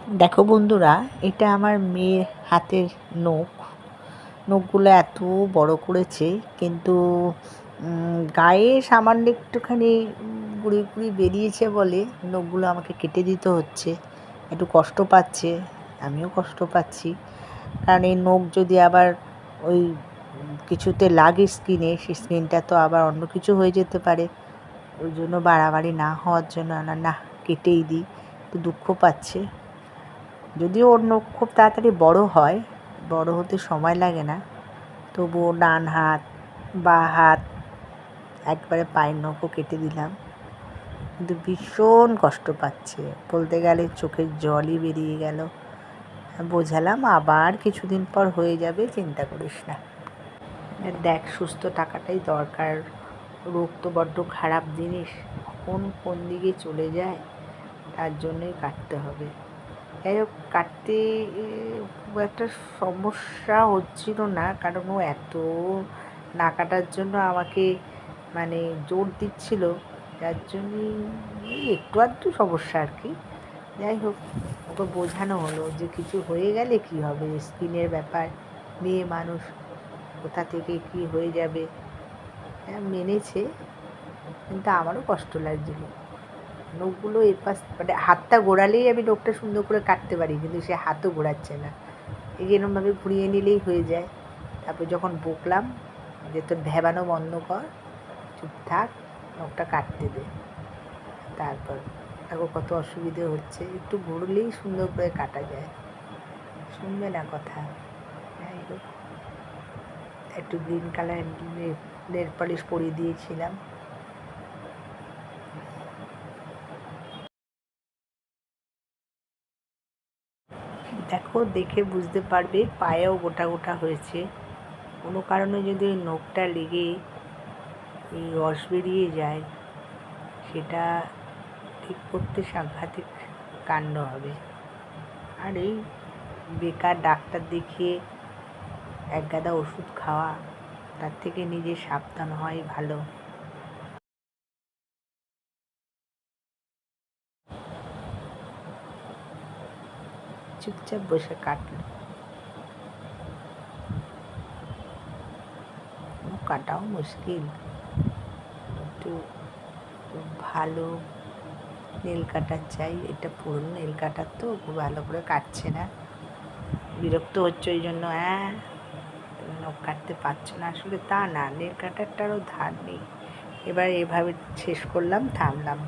দেখো বন্ধুরা, এটা আমার মেয়ের হাতের নখগুলো এত বড় করেছে, কিন্তু গায়ে সামান্য একটুখানি গুঁড়ি গুঁড়ি বেরিয়েছে বলে নখগুলো আমাকে কেটে দিতে হচ্ছে। একটু কষ্ট পাচ্ছে, আমিও কষ্ট পাচ্ছি। কারণ এই নখ যদি আবার ওই কিছুতে লাগে স্কিনে, সেই স্কিনটা তো আবার অন্য কিছু হয়ে যেতে পারে। ওই জন্য বাড়াবাড়ি না হওয়ার জন্য না কেটেই দিই। একটু দুঃখ পাচ্ছে। যদিও ওর নখ খুব তাড়াতাড়ি বড় হয়, বড় হতে সময় লাগে না, তবুও ডান হাত, বাঁ হাত, একবারে পায়ের নখও কেটে দিলাম। কিন্তু ভীষণ কষ্ট পাচ্ছে, বলতে গেলে চোখের জলই বেরিয়ে গেল। বোঝালাম আবার কিছুদিন পর হয়ে যাবে, চিন্তা করিস না। দেখ, সুস্থ থাকাটাই দরকার। রোগ তো বড্ড খারাপ জিনিস, কখন কোন দিকে চলে যায়, তার জন্যই কাটতে হবে। যাই হোক, কাটতে খুব একটা সমস্যা হচ্ছিল না, কারণ ও এত না কাটার জন্য আমাকে মানে জোর দিচ্ছিল, যার জন্যই একটু আধটু সমস্যা আর কি। যাই হোক, ওকে বোঝানো হলো যে কিছু হয়ে গেলে কি হবে, স্কিনের ব্যাপার, মেয়ে মানুষ, কোথা থেকে কি হয়ে যাবে। মেনেছে, কিন্তু আমারও কষ্ট লাগছিল। নখগুলো এপাশ মানে হাতটা ঘোরালেই আমি নখটা সুন্দর করে কাটতে পারি, কিন্তু সে হাতও ঘোরাচ্ছে না। এই এরকমভাবে ঘুরিয়ে নিলেই হয়ে যায়। তারপর যখন বকলাম যে তোর ভ্যাবানো বন্ধ কর, চুপ থাক, নখটা কাটতে দে, তারপর দেখো কত অসুবিধে হচ্ছে। একটু ঘুরলেই সুন্দর করে কাটা যায়, শুনবে না কথা। যাই হোক, একটু গ্রিন কালার নেল পলিশ পরিয়ে দিয়েছিলাম। দেখো, দেখে বুঝতে পারবে পায়েও গোটা গোটা হয়েছে। কোনো কারণে যদি ওই নখটা লেগে এই রস বেরিয়ে যায়, সেটা ঠিক করতে সাংঘাতিক কাণ্ড হবে। আর এই বেকার ডাক্তার দেখিয়ে একগাদা ওষুধ খাওয়া, তার থেকে নিজে সাবধান হওয়াই ভালো। চুপচাপ বসে কাটলো, কাটাও মুশকিল। একটু ভালো নেল কাটার চাই। এটা পুরনো নেল কাটার তো, খুব ভালো করে কাটছে না, বিরক্ত হচ্ছে ওই জন্য। তুমি নখ কাটতে পারছো না, আসলে তা না, নেল কাটারটারও ধার নেই। এবার এভাবে শেষ করলাম, থামলাম।